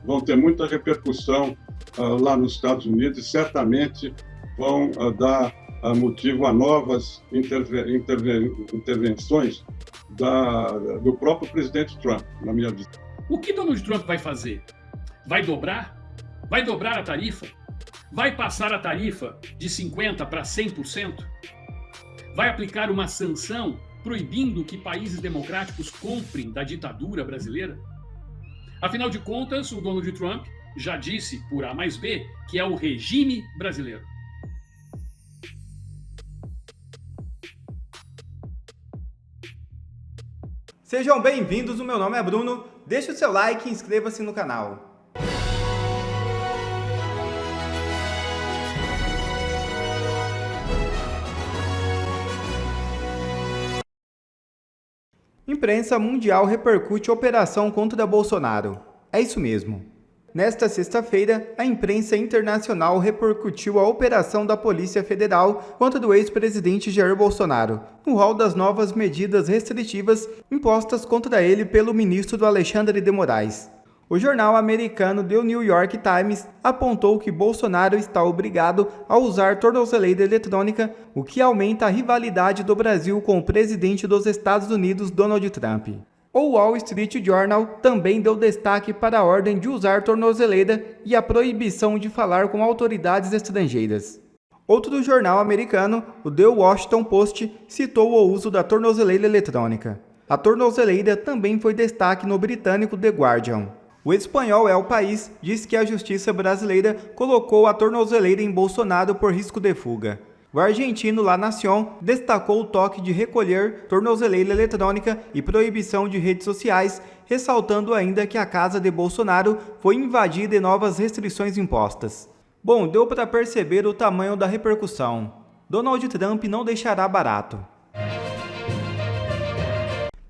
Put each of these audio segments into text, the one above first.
vão ter muita repercussão lá nos Estados Unidos e certamente vão dar motivo a novas intervenções do próprio presidente Trump, na minha visão. O que Donald Trump vai fazer? Vai dobrar? Vai dobrar a tarifa? Vai passar a tarifa de 50% para 100%? Vai aplicar uma sanção proibindo que países democráticos comprem da ditadura brasileira? Afinal de contas, o Donald Trump já disse por A mais B que é o regime brasileiro. Sejam bem-vindos, o meu nome é Bruno, deixe o seu like e inscreva-se no canal. Imprensa mundial repercute operação contra Bolsonaro. É isso mesmo. Nesta sexta-feira, a imprensa internacional repercutiu a operação da Polícia Federal contra o ex-presidente Jair Bolsonaro, no rol das novas medidas restritivas impostas contra ele pelo ministro Alexandre de Moraes. O jornal americano The New York Times apontou que Bolsonaro está obrigado a usar tornozeleira eletrônica, o que aumenta a rivalidade do Brasil com o presidente dos Estados Unidos, Donald Trump. O Wall Street Journal também deu destaque para a ordem de usar tornozeleira e a proibição de falar com autoridades estrangeiras. Outro jornal americano, o The Washington Post, citou o uso da tornozeleira eletrônica. A tornozeleira também foi destaque no britânico The Guardian. O espanhol El País diz que a justiça brasileira colocou a tornozeleira em Bolsonaro por risco de fuga. O argentino La Nación destacou o toque de recolher, tornozeleira eletrônica e proibição de redes sociais, ressaltando ainda que a casa de Bolsonaro foi invadida e novas restrições impostas. Bom, deu para perceber o tamanho da repercussão. Donald Trump não deixará barato.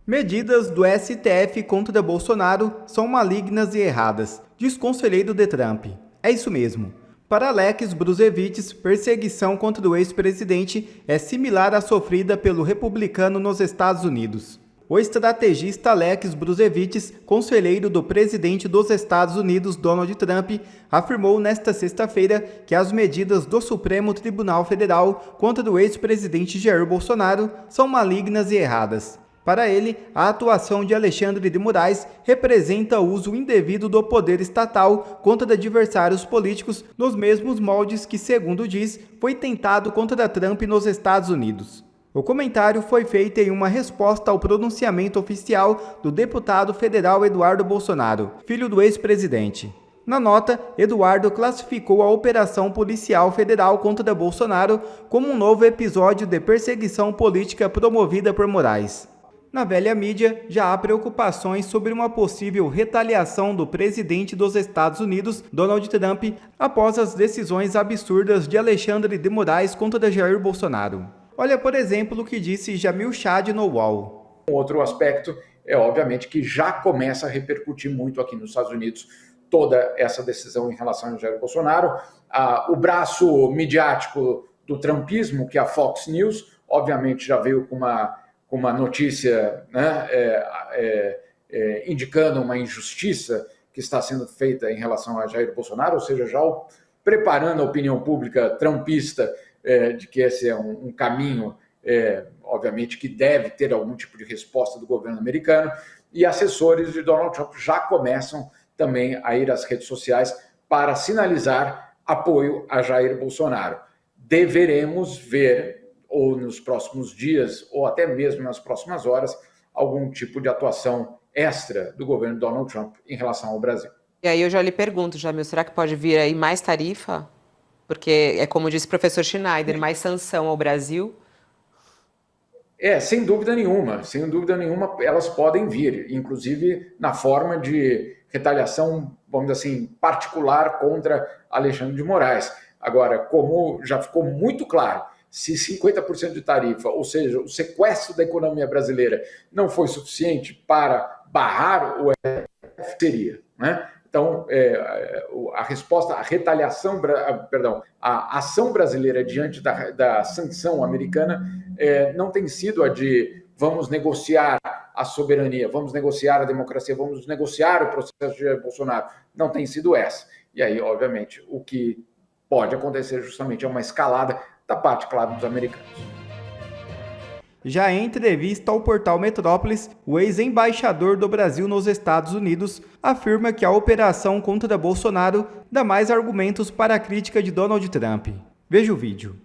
Medidas do STF contra Bolsonaro são malignas e erradas, diz conselheiro de Trump. É isso mesmo. Para Alex Bruzevites, perseguição contra o ex-presidente é similar à sofrida pelo republicano nos Estados Unidos. O estrategista Alex Bruzevites, conselheiro do presidente dos Estados Unidos, Donald Trump, afirmou nesta sexta-feira que as medidas do Supremo Tribunal Federal contra o ex-presidente Jair Bolsonaro são malignas e erradas. Para ele, a atuação de Alexandre de Moraes representa o uso indevido do poder estatal contra adversários políticos nos mesmos moldes que, segundo diz, foi tentado contra Trump nos Estados Unidos. O comentário foi feito em uma resposta ao pronunciamento oficial do deputado federal Eduardo Bolsonaro, filho do ex-presidente. Na nota, Eduardo classificou a operação policial federal contra Bolsonaro como um novo episódio de perseguição política promovida por Moraes. Na velha mídia, já há preocupações sobre uma possível retaliação do presidente dos Estados Unidos, Donald Trump, após as decisões absurdas de Alexandre de Moraes contra Jair Bolsonaro. Olha, por exemplo, o que disse Jamil Chad no UOL. Outro aspecto é, obviamente, que já começa a repercutir muito aqui nos Estados Unidos toda essa decisão em relação a Jair Bolsonaro. O braço midiático do trumpismo, que é a Fox News, obviamente já veio com uma notícia, né, indicando uma injustiça que está sendo feita em relação a Jair Bolsonaro, ou seja, já preparando a opinião pública trumpista de que esse é um caminho, obviamente, que deve ter algum tipo de resposta do governo americano, e assessores de Donald Trump já começam também a ir às redes sociais para sinalizar apoio a Jair Bolsonaro. Deveremos ver, ou nos próximos dias, ou até mesmo nas próximas horas, algum tipo de atuação extra do governo Donald Trump em relação ao Brasil. E aí eu já lhe pergunto, Jamil, será que pode vir aí mais tarifa? Porque é como disse o professor Schneider, mais sanção ao Brasil? Sem dúvida nenhuma, elas podem vir, inclusive na forma de retaliação, vamos dizer assim, particular contra Alexandre de Moraes. Agora, como já ficou muito claro, se 50% de tarifa, ou seja, o sequestro da economia brasileira não foi suficiente para barrar o STF, seria, né? Então, a resposta, a ação brasileira diante da sanção americana não tem sido a de vamos negociar a soberania, vamos negociar a democracia, vamos negociar o processo de Jair Bolsonaro, não tem sido essa. E aí, obviamente, o que pode acontecer justamente é uma escalada da parte, claro, dos americanos. Já em entrevista ao portal Metrópolis, o ex-embaixador do Brasil nos Estados Unidos afirma que a operação contra Bolsonaro dá mais argumentos para a crítica de Donald Trump. Veja o vídeo.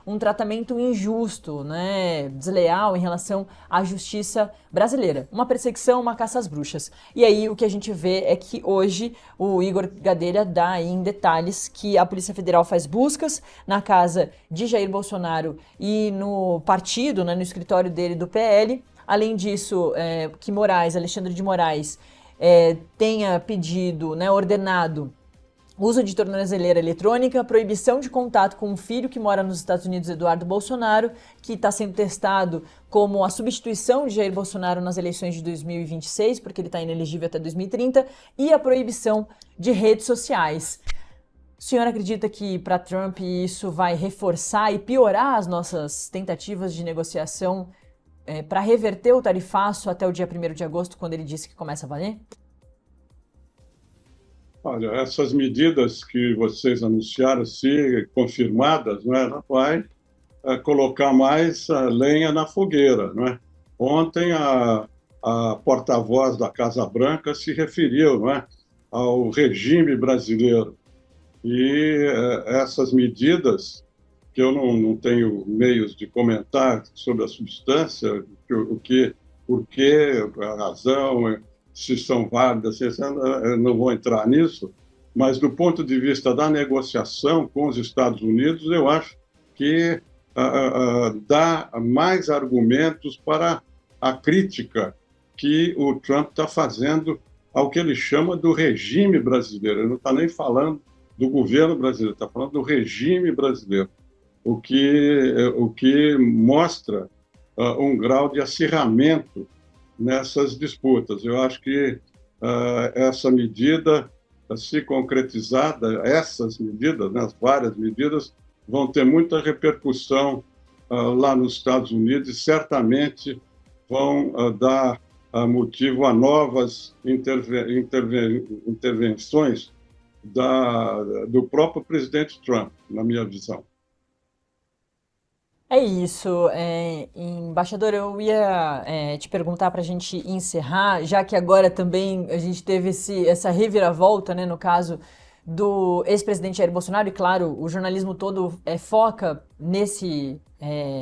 Um tratamento injusto, né, desleal em relação à justiça brasileira. Uma perseguição, uma caça às bruxas. E aí o que a gente vê é que hoje o Igor Gadelha dá aí em detalhes que a Polícia Federal faz buscas na casa de Jair Bolsonaro e no partido, né, no escritório dele do PL. Além disso, que Alexandre de Moraes, tenha pedido, né, ordenado uso de tornozeleira eletrônica, proibição de contato com um filho que mora nos Estados Unidos, Eduardo Bolsonaro, que está sendo testado como a substituição de Jair Bolsonaro nas eleições de 2026, porque ele está inelegível até 2030, e a proibição de redes sociais. O senhor acredita que para Trump isso vai reforçar e piorar as nossas tentativas de negociação para reverter o tarifaço até o dia 1º de agosto, quando ele disse que começa a valer? Olha, essas medidas que vocês anunciaram, se confirmadas, não é, ela vai colocar mais lenha na fogueira, não é? Ontem a porta-voz da Casa Branca se referiu, não é, ao regime brasileiro. E essas medidas, que eu não tenho meios de comentar sobre a substância, por que, a razão, se são válidas, eu não vou entrar nisso, mas do ponto de vista da negociação com os Estados Unidos, eu acho que dá mais argumentos para a crítica que o Trump está fazendo ao que ele chama do regime brasileiro. Ele não está nem falando do governo brasileiro, está falando do regime brasileiro, o que mostra um grau de acirramento nessas disputas. Eu acho que essa medida, se concretizada, essas medidas, né, as várias medidas, vão ter muita repercussão lá nos Estados Unidos e certamente vão dar motivo a novas intervenções do próprio presidente Trump, na minha visão. É isso, embaixador, eu ia te perguntar para a gente encerrar, já que agora também a gente teve essa reviravolta, né, no caso do ex-presidente Jair Bolsonaro, e claro, o jornalismo todo foca nesse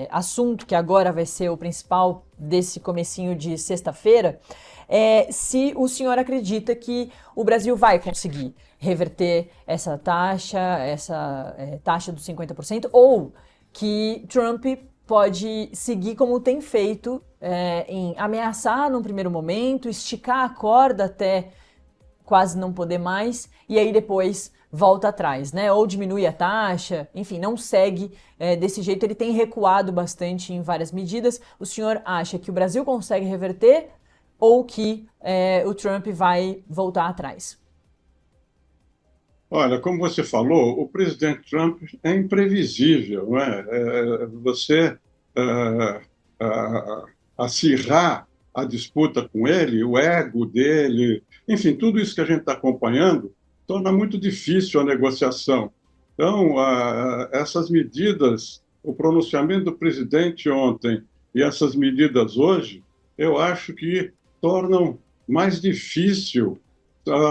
assunto que agora vai ser o principal desse comecinho de sexta-feira, se o senhor acredita que o Brasil vai conseguir reverter essa taxa dos 50%, ou que Trump pode seguir como tem feito, em ameaçar num primeiro momento, esticar a corda até quase não poder mais, e aí depois volta atrás, né? Ou diminui a taxa, enfim, não segue desse jeito. Ele tem recuado bastante em várias medidas. O senhor acha que o Brasil consegue reverter ou que o Trump vai voltar atrás? Olha, como você falou, o presidente Trump é imprevisível, não é? Você acirrar a disputa com ele, o ego dele, enfim, tudo isso que a gente está acompanhando, torna muito difícil a negociação. Então, essas medidas, o pronunciamento do presidente ontem e essas medidas hoje, eu acho que tornam mais difícil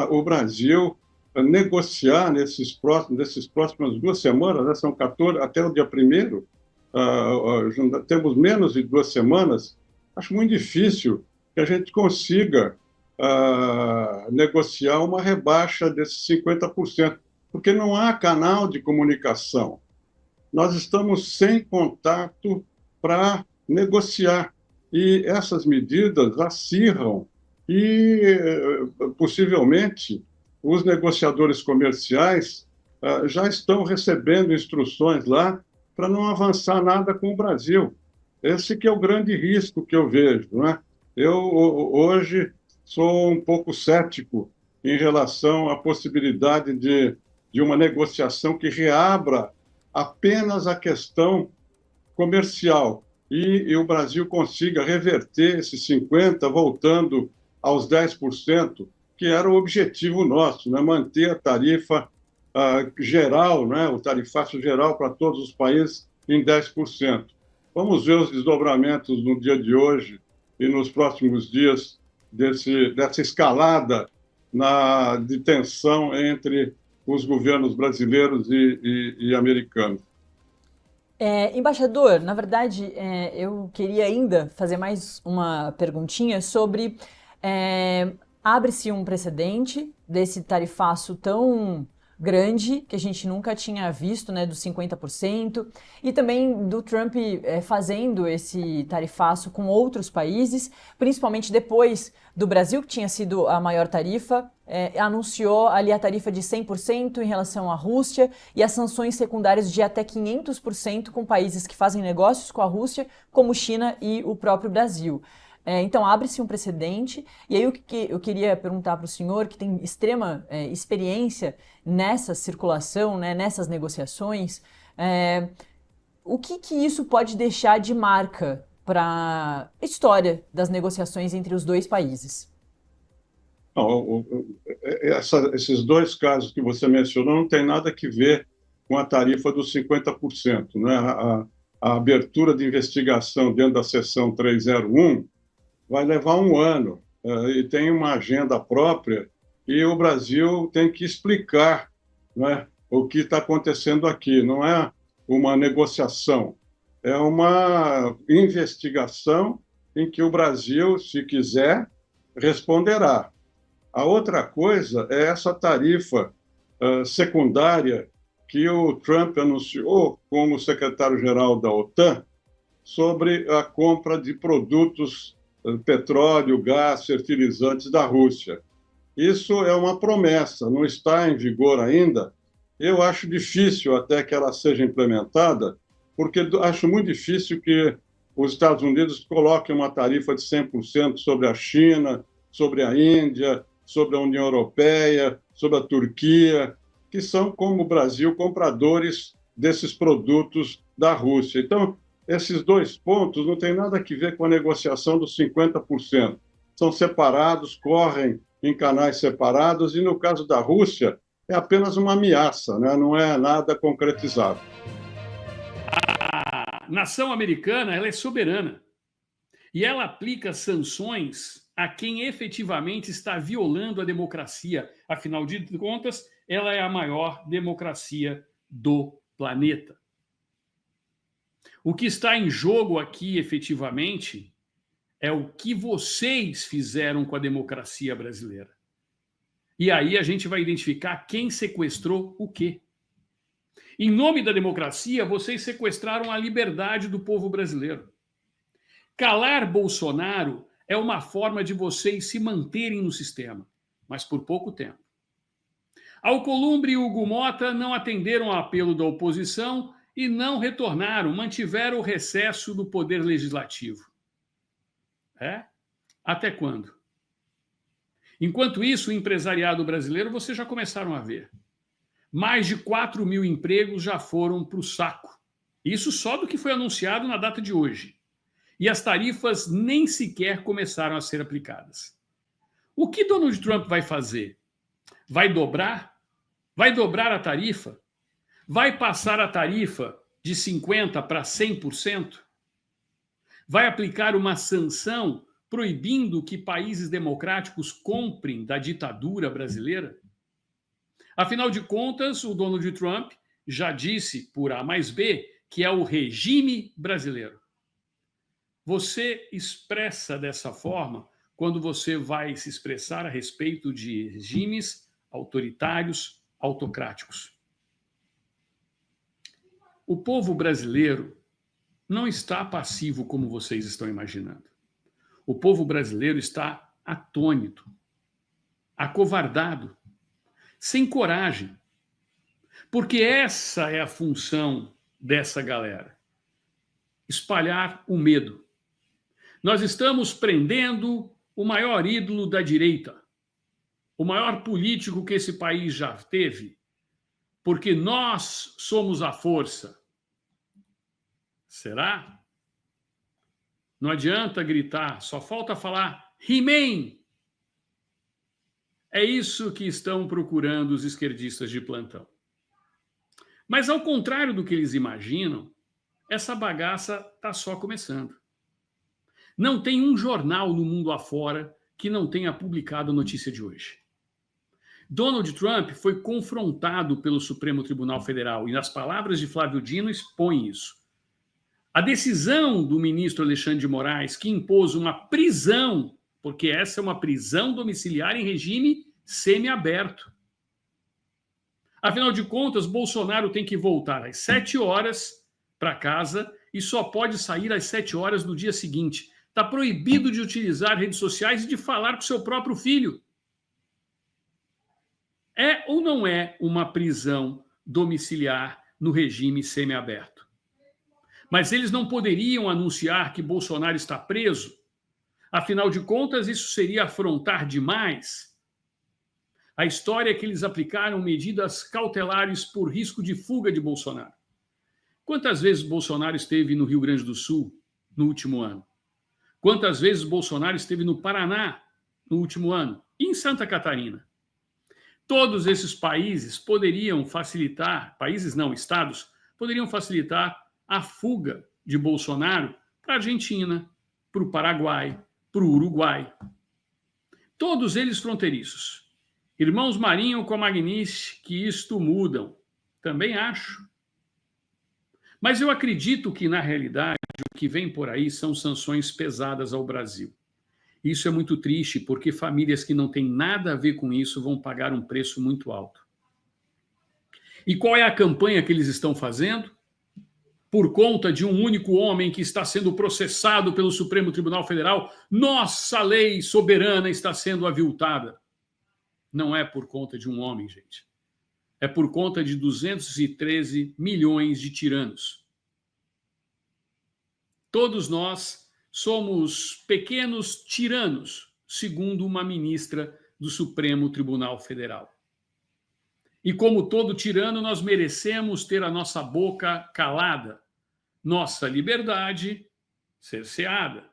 o Brasil negociar nesses próximas 2 semanas, né? São 14, até o dia 1º, temos menos de 2 semanas. Acho muito difícil que a gente consiga negociar uma rebaixa desses 50%, porque não há canal de comunicação. Nós estamos sem contato para negociar, e essas medidas acirram e, possivelmente, os negociadores comerciais já estão recebendo instruções lá para não avançar nada com o Brasil. Esse que é o grande risco que eu vejo, não é? Eu, hoje, sou um pouco cético em relação à possibilidade de uma negociação que reabra apenas a questão comercial, e o Brasil consiga reverter esses 50%, voltando aos 10%, que era o objetivo nosso, né? Manter a tarifa geral, né? O tarifácio geral para todos os países em 10%. Vamos ver os desdobramentos no dia de hoje e nos próximos dias dessa escalada de tensão entre os governos brasileiros e americanos. Embaixador, na verdade, eu queria ainda fazer mais uma perguntinha sobre abre-se um precedente desse tarifaço tão grande que a gente nunca tinha visto, né, dos 50%, e também do Trump fazendo esse tarifaço com outros países, principalmente depois do Brasil, que tinha sido a maior tarifa, anunciou ali a tarifa de 100% em relação à Rússia e as sanções secundárias de até 500% com países que fazem negócios com a Rússia, como China e o próprio Brasil. Então, abre-se um precedente, e aí eu queria perguntar para o senhor, que tem extrema experiência nessa circulação, né, nessas negociações, o que isso pode deixar de marca para a história das negociações entre os dois países? Não, esses dois casos que você mencionou não tem nada a ver com a tarifa dos 50%, né? A abertura de investigação dentro da seção 301 vai levar um ano e tem uma agenda própria e o Brasil tem que explicar, né, o que está acontecendo aqui. Não é uma negociação, é uma investigação em que o Brasil, se quiser, responderá. A outra coisa é essa tarifa secundária que o Trump anunciou como secretário-geral da OTAN sobre a compra de produtos petróleo, gás, fertilizantes da Rússia. Isso é uma promessa, não está em vigor ainda. Eu acho difícil até que ela seja implementada, porque acho muito difícil que os Estados Unidos coloquem uma tarifa de 100% sobre a China, sobre a Índia, sobre a União Europeia, sobre a Turquia, que são, como o Brasil, compradores desses produtos da Rússia. Então, esses dois pontos não têm nada a ver com a negociação dos 50%. São separados, correm em canais separados, e no caso da Rússia, é apenas uma ameaça, né? Não é nada concretizado. A nação americana, ela é soberana e ela aplica sanções a quem efetivamente está violando a democracia. Afinal de contas, ela é a maior democracia do planeta. O que está em jogo aqui, efetivamente, é o que vocês fizeram com a democracia brasileira. E aí a gente vai identificar quem sequestrou o quê. Em nome da democracia, vocês sequestraram a liberdade do povo brasileiro. Calar Bolsonaro é uma forma de vocês se manterem no sistema, mas por pouco tempo. Alcolumbre e Hugo Mota não atenderam ao apelo da oposição e não retornaram, mantiveram o recesso do poder legislativo. Até quando? Enquanto isso, o empresariado brasileiro, vocês já começaram a ver. Mais de 4 mil empregos já foram para o saco. Isso só do que foi anunciado na data de hoje. E as tarifas nem sequer começaram a ser aplicadas. O que Donald Trump vai fazer? Vai dobrar? Vai dobrar a tarifa? Vai passar a tarifa de 50% para 100%? Vai aplicar uma sanção proibindo que países democráticos comprem da ditadura brasileira? Afinal de contas, o Donald Trump já disse por A mais B que é o regime brasileiro. Você expressa dessa forma quando você vai se expressar a respeito de regimes autoritários, autocráticos. O povo brasileiro não está passivo como vocês estão imaginando. O povo brasileiro está atônito, acovardado, sem coragem. Porque essa é a função dessa galera: espalhar o medo. Nós estamos prendendo o maior ídolo da direita, o maior político que esse país já teve, porque nós somos a força. Será? Não adianta gritar, só falta falar He-Man. É isso que estão procurando os esquerdistas de plantão. Mas ao contrário do que eles imaginam, essa bagaça está só começando. Não tem um jornal no mundo afora que não tenha publicado a notícia de hoje. Donald Trump foi confrontado pelo Supremo Tribunal Federal e, nas palavras de Flávio Dino, expõe isso. A decisão do ministro Alexandre de Moraes, que impôs uma prisão, porque essa é uma prisão domiciliar em regime semiaberto. Afinal de contas, Bolsonaro tem que voltar às 7 horas para casa e só pode sair às 7 horas do dia seguinte. Está proibido de utilizar redes sociais e de falar com seu próprio filho. É ou não é uma prisão domiciliar no regime semiaberto? Mas eles não poderiam anunciar que Bolsonaro está preso? Afinal de contas, isso seria afrontar demais. A história é que eles aplicaram medidas cautelares por risco de fuga de Bolsonaro. Quantas vezes Bolsonaro esteve no Rio Grande do Sul no último ano? Quantas vezes Bolsonaro esteve no Paraná no último ano? E em Santa Catarina? Todos esses países poderiam facilitar, países não, estados, poderiam facilitar a fuga de Bolsonaro para a Argentina, para o Paraguai, para o Uruguai. Todos eles fronteiriços. Irmãos Marinho com a Magnice, que isto mudam. Também acho. Mas eu acredito que, na realidade, o que vem por aí são sanções pesadas ao Brasil. Isso é muito triste, porque famílias que não têm nada a ver com isso vão pagar um preço muito alto. E qual é a campanha que eles estão fazendo? Por conta de um único homem que está sendo processado pelo Supremo Tribunal Federal, nossa lei soberana está sendo aviltada. Não é por conta de um homem, gente. É por conta de 213 milhões de tiranos. Todos nós somos pequenos tiranos, segundo uma ministra do Supremo Tribunal Federal. E como todo tirano, nós merecemos ter a nossa boca calada, nossa liberdade cerceada.